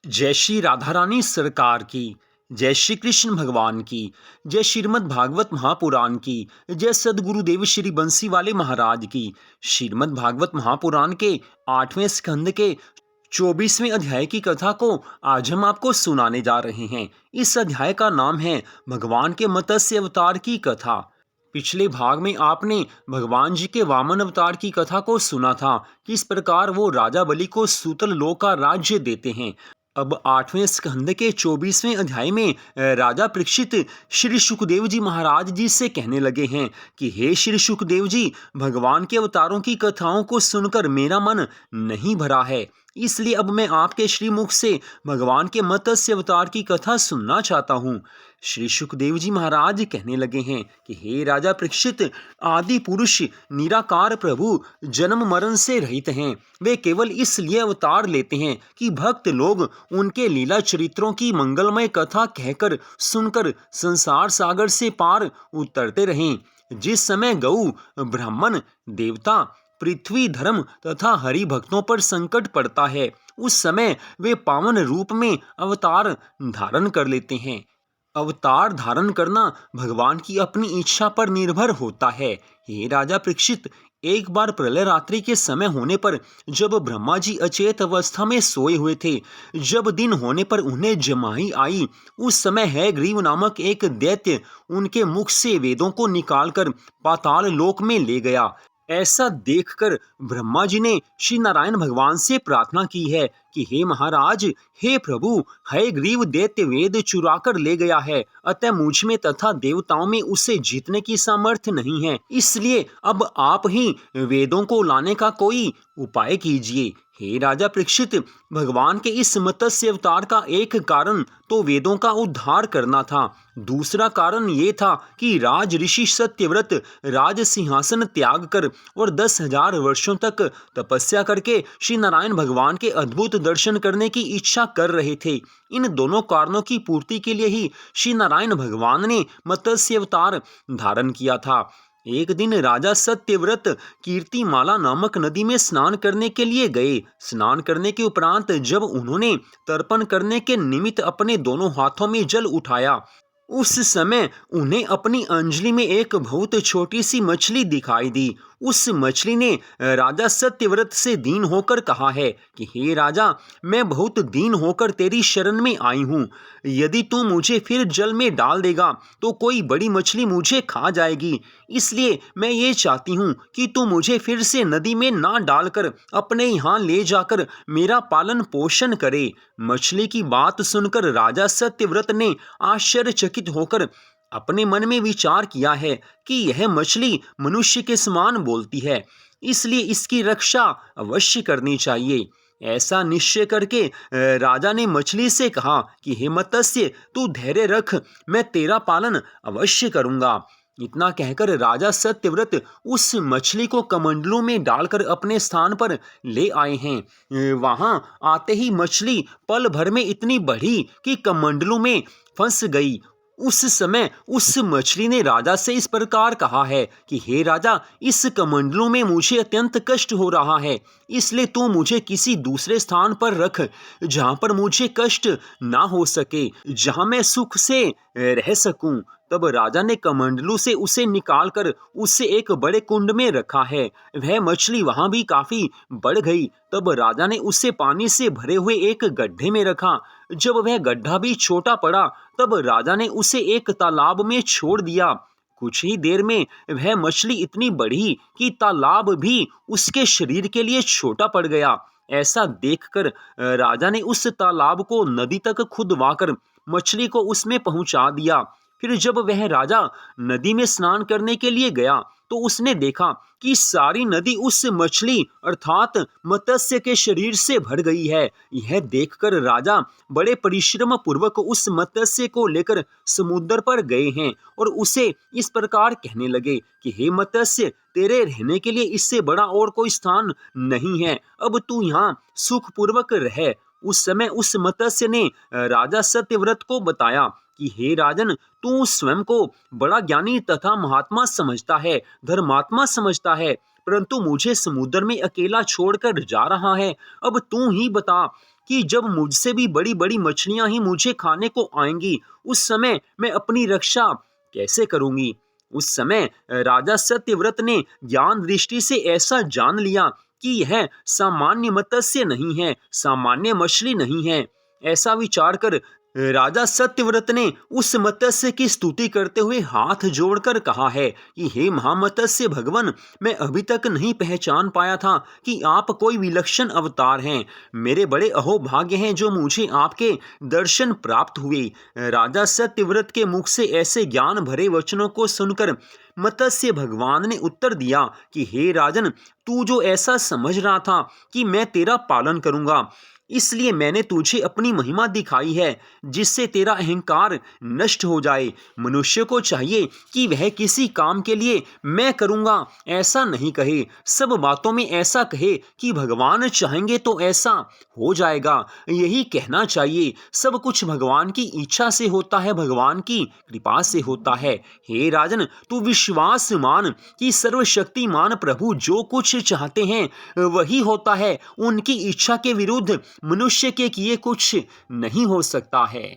जय श्री राधा रानी सरकार की। जय श्री कृष्ण भगवान की। जय श्रीमद् भागवत महापुराण की। जय सदगुरुदेव श्री बंसी वाले महाराज की। श्रीमद् भागवत महापुराण के 8वें स्कंद के 24वें अध्याय की कथा को आज हम आपको सुनाने जा रहे हैं। इस अध्याय का नाम है भगवान के मत्स्य अवतार की कथा। पिछले भाग में आपने भगवान जी के वामन अवतार की कथा को सुना था, किस प्रकार वो राजा बलि को सूतल लोक का राज्य देते हैं। अब 8वें स्कंद के 24वें अध्याय में राजा परीक्षित श्री सुखदेव जी महाराज जी से कहने लगे हैं कि हे श्री सुखदेव जी, भगवान के अवतारों की कथाओं को सुनकर मेरा मन नहीं भरा है, इसलिए अब मैं आपके श्रीमुख से भगवान के मत्स्य अवतार की कथा सुनना चाहता हूँ। श्री सुखदेव जी महाराज कहने लगे हैं कि हे राजा परीक्षित, आदि पुरुष निराकार प्रभु जन्म मरण से रहित हैं। वे केवल इसलिए अवतार लेते हैं कि भक्त लोग उनके लीला चरित्रों की मंगलमय कथा कहकर सुनकर संसार सागर से पार उतरते रहें। जिस समय गौ, ब्राह्मण, देवता, पृथ्वी, धर्म तथा हरि भक्तों पर संकट पड़ता है, उस समय वे पावन रूप में अवतार धारण कर लेते हैं। अवतार धारण करना भगवान की अपनी इच्छा पर निर्भर होता है। हे राजा परीक्षित, एक बार प्रलय रात्रि के समय होने पर जब ब्रह्मा जी अचेत अवस्था में सोए हुए थे, जब दिन होने पर उन्हें जमाई आई, उस समय हयग्रीव नामक एक दैत्य उनके मुख से वेदों को निकालकर पाताल लोक में ले गया। ऐसा देखकर ब्रह्मा जी ने श्री नारायण भगवान से प्रार्थना की है कि हे महाराज, हे प्रभु, हयग्रीव दैत्य वेद चुरा कर ले गया है, अतः मुझ में तथा देवताओं में उसे जीतने की सामर्थ्य नहीं है, इसलिए अब आप ही वेदों को लाने का कोई उपाय कीजिए। हे राजा परीक्षित, भगवान के इस मत्स्य अवतार का एक कारण तो वेदों का उद्धार करना था, दूसरा कारण ये था कि राज ऋषि सत्यव्रत राज सिंहासन त्याग कर और 10,000 वर्षों तक तपस्या करके श्री नारायण भगवान के अद्भुत दर्शन करने की इच्छा कर रहे थे। इन दोनों कारणों की पूर्ति के लिए ही श्री नारायण भगवान ने मत्स्य अवतार धारण किया था। एक दिन राजा सत्यव्रत कीर्तिमाला नामक नदी में स्नान करने के लिए गए। स्नान करने के उपरांत जब उन्होंने तर्पण करने के निमित्त अपने दोनों हाथों में जल उठाया, उस समय उन्हें अपनी अंजलि में एक बहुत छोटी सी मछली दिखाई दी। उस मछली ने राजा सत्यव्रत से दीन होकर कहा है कि हे राजा, मैं बहुत दीन होकर तेरी शरण में आई हूँ। यदि तू मुझे फिर जल में डाल देगा तो कोई बड़ी मछली मुझे खा जाएगी, इसलिए मैं ये चाहती हूँ कि तू मुझे फिर से नदी में ना डालकर अपने यहाँ ले जाकर मेरा पालन पोषण करे। मछली की बात सुनकर राजा सत्यव्रत ने आश्चर्यचकित होकर अपने मन में विचार किया है कि यह मछली मनुष्य के समान बोलती है, इसलिए इसकी रक्षा अवश्य करनी चाहिए। ऐसा निश्चय करके राजा ने मछली से कहा कि हे मत्स्य, तू धैर्य रख, मैं तेरा पालन अवश्य करूंगा। इतना कहकर राजा सत्यव्रत उस मछली को कमंडलों में डालकर अपने स्थान पर ले आए हैं। वहां आते ही मछली पल भर में इतनी बढ़ी कि कमंडलों में फंस गई। उस समय उस मछली ने राजा से इस प्रकार कहा है कि हे राजा, इस कमंडलों में मुझे अत्यंत कष्ट हो रहा है, इसलिए तू मुझे किसी दूसरे स्थान पर रख जहां पर मुझे कष्ट ना हो सके, जहां मैं सुख से रह सकूं। तब राजा ने कमंडलू से उसे निकालकर उसे एक बड़े कुंड में रखा है। वह मछली वहां भी काफी बढ़ गई। तब राजा ने उसे पानी से भरे हुए एक गड्ढे में रखा। जब वह गड्ढा भी छोटा पड़ा, तब राजा ने उसे एक तालाब में छोड़ दिया। कुछ ही देर में वह मछली इतनी बढ़ी कि तालाब भी उसके शरीर के लिए छोटा पड़ गया। ऐसा देखकर राजा ने उस तालाब को नदी तक खुदवाकर मछली को उसमें पहुंचा दिया। फिर जब वह राजा नदी में स्नान करने के लिए गया तो उसने देखा कि सारी नदी उस मछली अर्थात मत्स्य के शरीर से भर गई है। यह देखकर राजा बड़े परिश्रम पूर्वक उस मत्स्य को लेकर समुद्र पर गए हैं और उसे इस प्रकार कहने लगे कि हे मत्स्य, तेरे रहने के लिए इससे बड़ा और कोई स्थान नहीं है, अब तू यहाँ सुखपूर्वक रह। उस समय उस मत्स्य ने राजा सत्यव्रत को बताया कि हे राजन, तू स्वयं को बड़ा ज्ञानी तथा महात्मा समझता है, धर्मात्मा समझता है, परंतु मुझे समुद्र में अकेला छोड़कर जा रहा है। अब तू ही बता कि जब मुझसे भी बड़ी बड़ी मछलियां ही मुझे खाने को आएंगी, उस समय मैं अपनी रक्षा कैसे करूंगी। उस समय राजा सत्यव्रत ने ज्ञान दृष्टि से ऐसा जान लिया कि यह सामान्य मत्स्य नहीं है, सामान्य मछली नहीं है। ऐसा विचार कर राजा सत्यव्रत ने उस मत्स्य की स्तुति करते हुए हाथ जोड़कर कहा है कि हे महामत्स्य भगवान, मैं अभी तक नहीं पहचान पाया था कि आप कोई विलक्षण अवतार हैं। मेरे बड़े अहोभाग्य हैं जो मुझे आपके दर्शन प्राप्त हुए। राजा सत्यव्रत के मुख से ऐसे ज्ञान भरे वचनों को सुनकर मत्स्य भगवान ने उत्तर दिया कि हे राजन, तू जो ऐसा समझ रहा था कि मैं तेरा पालन करूंगा, इसलिए मैंने तुझे अपनी महिमा दिखाई है, जिससे तेरा अहंकार नष्ट हो जाए। मनुष्य को चाहिए कि वह किसी काम के लिए मैं करूंगा ऐसा नहीं कहे, सब बातों में ऐसा कहे कि भगवान चाहेंगे तो ऐसा हो जाएगा, यही कहना चाहिए। सब कुछ भगवान की इच्छा से होता है, भगवान की कृपा से होता है। हे राजन, तू विश्वास मान कि सर्वशक्तिमान प्रभु जो कुछ चाहते हैं वही होता है। उनकी इच्छा के विरुद्ध मनुष्य के किए कुछ नहीं हो सकता है।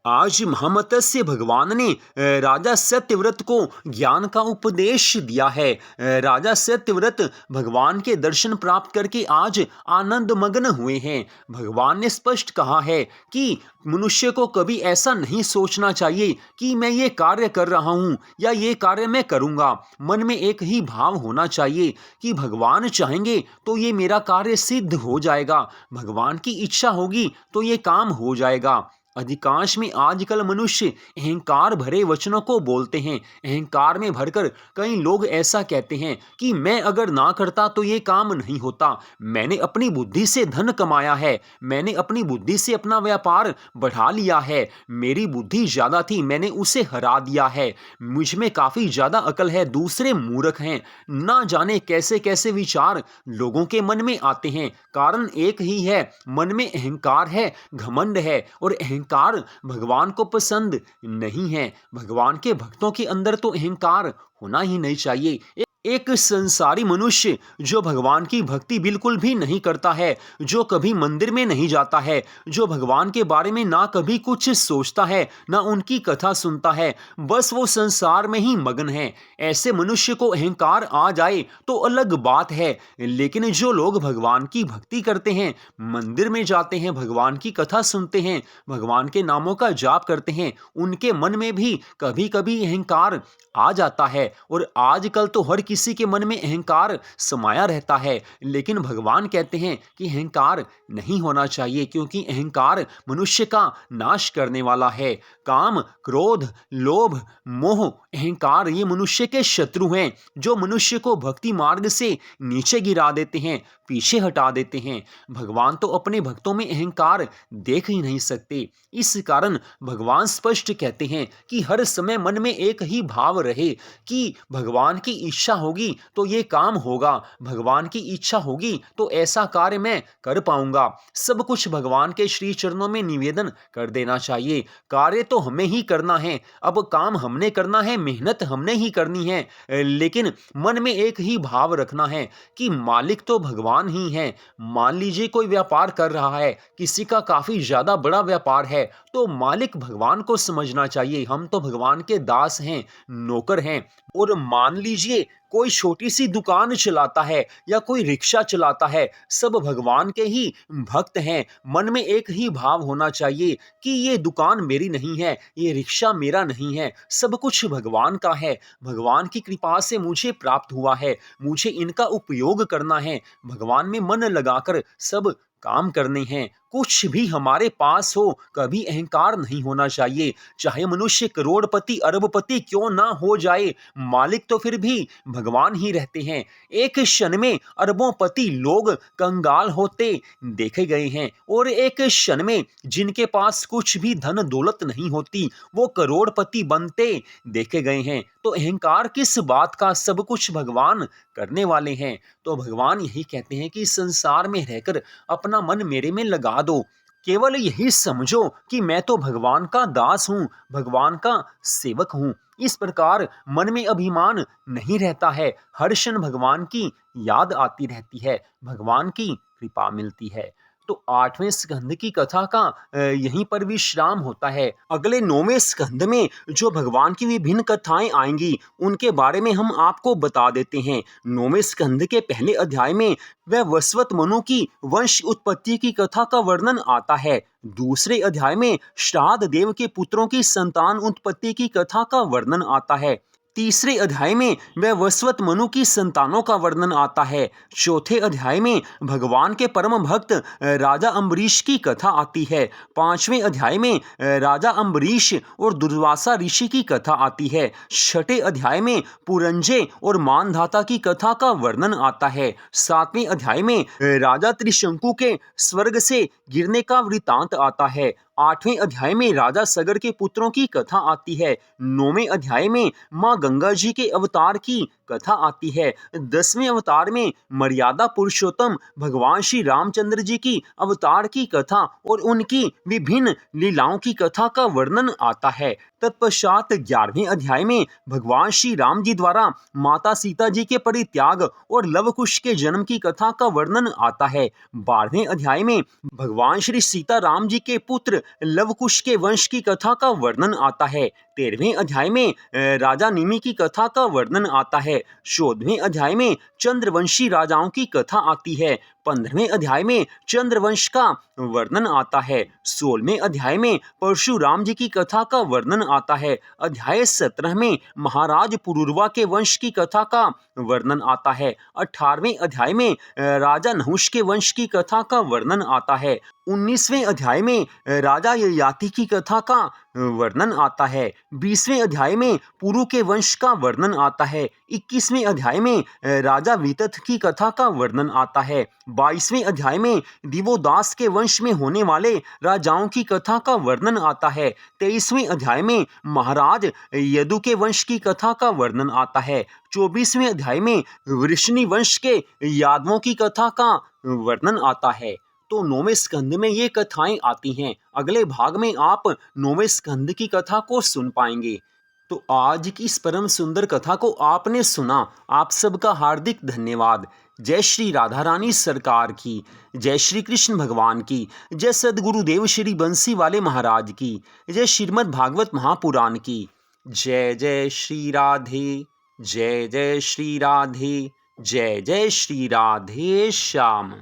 आज महामत्स्य भगवान ने राजा सत्यव्रत को ज्ञान का उपदेश दिया है। राजा सत्यव्रत भगवान के दर्शन प्राप्त करके आज आनंद मग्न हुए हैं। भगवान ने स्पष्ट कहा है कि मनुष्य को कभी ऐसा नहीं सोचना चाहिए कि मैं ये कार्य कर रहा हूँ या ये कार्य मैं करूँगा। मन में एक ही भाव होना चाहिए कि भगवान चाहेंगे तो ये मेरा कार्य सिद्ध हो जाएगा, भगवान की इच्छा होगी तो ये काम हो जाएगा। अधिकांश में आजकल मनुष्य अहंकार भरे वचनों को बोलते हैं। अहंकार में भरकर कई लोग ऐसा कहते हैं कि मैं अगर ना करता तो ये काम नहीं होता। मैंने अपनी बुद्धि से धन कमाया है, मैंने अपनी बुद्धि से अपना व्यापार बढ़ा लिया है, मेरी बुद्धि ज्यादा थी, मैंने उसे हरा दिया है, मुझ में काफी ज्यादा अकल है, दूसरे मूर्ख हैं। ना जाने कैसे कैसे विचार लोगों के मन में आते हैं। कारण एक ही है, मन में अहंकार है, घमंड है, और अहंकार भगवान को पसंद नहीं है। भगवान के भक्तों के अंदर तो अहंकार होना ही नहीं चाहिए। एक संसारी मनुष्य जो भगवान की भक्ति बिल्कुल भी नहीं करता है, जो कभी मंदिर में नहीं जाता है, जो भगवान के बारे में ना कभी कुछ सोचता है, ना उनकी कथा सुनता है, बस वो संसार में ही मगन है, ऐसे मनुष्य को अहंकार आ जाए तो अलग बात है। लेकिन जो लोग भगवान की भक्ति करते हैं, मंदिर में जाते हैं, भगवान की कथा सुनते हैं, भगवान के नामों का जाप करते हैं, उनके मन में भी कभी कभी अहंकार आ जाता है। और आजकल तो हर किसी के मन में अहंकार समाया रहता है। लेकिन भगवान कहते हैं कि अहंकार नहीं होना चाहिए, क्योंकि अहंकार मनुष्य का नाश करने वाला है। काम, क्रोध, लोभ, मोह, अहंकार ये मनुष्य के शत्रु हैं, जो मनुष्य को भक्ति मार्ग से नीचे गिरा देते हैं, पीछे हटा देते हैं। भगवान तो अपने भक्तों में अहंकार देख ही नहीं सकते। इस कारण भगवान स्पष्ट कहते हैं कि हर समय मन में एक ही भाव रहे कि भगवान की इच्छा होगी तो ये काम होगा, भगवान की इच्छा होगी तो ऐसा कार्य मैं कर पाऊंगा। सब कुछ भगवान के श्री चरणों में निवेदन कर देना चाहिए। कार्य तो हमें ही करना है, अब काम हमने करना है, मेहनत हमने ही करनी है, लेकिन मन में एक ही भाव रखना है कि मालिक तो भगवान ही है। मान लीजिए कोई व्यापार कर रहा है, किसी का काफी ज्यादा बड़ा व्यापार है, तो मालिक भगवान को समझना चाहिए। हम तो भगवान के दास हैं, नौकर हैं। और मान लीजिए कोई छोटी सी दुकान चलाता है या कोई रिक्शा चलाता है, सब भगवान के ही भक्त हैं। मन में एक ही भाव होना चाहिए कि ये दुकान मेरी नहीं है, ये रिक्शा मेरा नहीं है, सब कुछ भगवान का है, भगवान की कृपा से मुझे प्राप्त हुआ है, मुझे इनका उपयोग करना है। भगवान में मन लगाकर सब काम करने हैं। कुछ भी हमारे पास हो, कभी अहंकार नहीं होना चाहिए। चाहे मनुष्य करोड़पति अरबपति क्यों ना हो जाए, मालिक तो फिर भी भगवान ही रहते हैं। एक क्षण में अरबों पति लोग कंगाल होते देखे गए हैं, और एक क्षण में जिनके पास कुछ भी धन दौलत नहीं होती वो करोड़पति बनते देखे गए हैं। तो अहंकार किस बात का, सब कुछ भगवान करने वाले हैं। तो भगवान यही कहते हैं कि संसार में रहकर अपना मन मेरे में लगा दो, केवल यही समझो कि मैं तो भगवान का दास हूँ, भगवान का सेवक हूँ। इस प्रकार मन में अभिमान नहीं रहता है, हर क्षण भगवान की याद आती रहती है, भगवान की कृपा मिलती है। तो 8वें स्कंद की कथा का यहीं पर विश्राम होता है। अगले 9वें स्कंद में जो भगवान की विभिन्न कथाएं आएंगी उनके बारे में हम आपको बता देते हैं। 9वें स्कंद के पहले अध्याय में वह वसवत मनु की वंश उत्पत्ति की कथा का वर्णन आता है। दूसरे अध्याय में श्राद्ध देव के पुत्रों की संतान उत्पत्ति की कथा का वर्णन आता है। तीसरे अध्याय में वह वसवत मनु की संतानों का वर्णन आता है। चौथे अध्याय में भगवान के परम भक्त राजा अम्बरीश की कथा आती है। 5वें अध्याय में राजा अम्बरीश और दुर्वासा ऋषि की कथा आती है। 6ठे अध्याय में पुरंजय और मानधाता की कथा का वर्णन आता है। 7वें अध्याय में राजा त्रिशंकु के स्वर्ग से गिरने का वृतांत आता है। 8वें अध्याय में राजा सगर के पुत्रों की कथा आती है। 9वें अध्याय में मां गंगा जी के अवतार की कथा आती है। 10वें अवतार में मर्यादा पुरुषोत्तम भगवान श्री रामचंद्र जी की अवतार की कथा और उनकी विभिन्न लीलाओं की कथा का वर्णन आता है। तत्पश्चात 11वें अध्याय में भगवान श्री राम जी द्वारा माता सीता जी के परित्याग और लव कुश के जन्म की कथा का वर्णन आता है। 12वें अध्याय में भगवान श्री सीता राम जी के पुत्र लव कुश के वंश की कथा का वर्णन आता है। 13वें अध्याय में राजा निमि की कथा का वर्णन आता है। 14वें अध्याय में चंद्रवंशी राजाओं की कथा आती है। 15वें अध्याय में चंद्रवंश का वर्णन आता है। 16वें अध्याय में परशुराम जी की कथा का वर्णन आता है। अध्याय 17 में महाराज पुरुरवा के वंश की कथा का वर्णन आता है। 18वें अध्याय में राजा नहुष के वंश की कथा का वर्णन आता है। 19वें अध्याय में राजा ययाति की कथा का वर्णन आता है। 20वें अध्याय में पुरु के वंश का वर्णन आता है। 21वें अध्याय में राजा वितथ की कथा का वर्णन आता है। 22वें अध्याय में दिवोदास के वंश में होने वाले राजाओं की कथा का वर्णन आता है। 23वें अध्याय में महाराज यदु के वंश की कथा का वर्णन आता है। 24वें अध्याय में वृषणी वंश के यादवों की कथा का वर्णन आता है। तो 9वें स्कंद में ये कथाएं आती हैं। अगले भाग में आप 9वें स्कंद की कथा को सुन पाएंगे। तो आज की इस परम सुंदर कथा को आपने सुना, आप सबका हार्दिक धन्यवाद। जय श्री राधा रानी सरकार की, जय श्री कृष्ण भगवान की, जय सदगुरुदेव श्री बंसी वाले महाराज की, जय श्रीमद् भागवत महापुराण की। जय जय श्री राधे, जय जय श्री राधे, जय जय श्री राधे श्याम।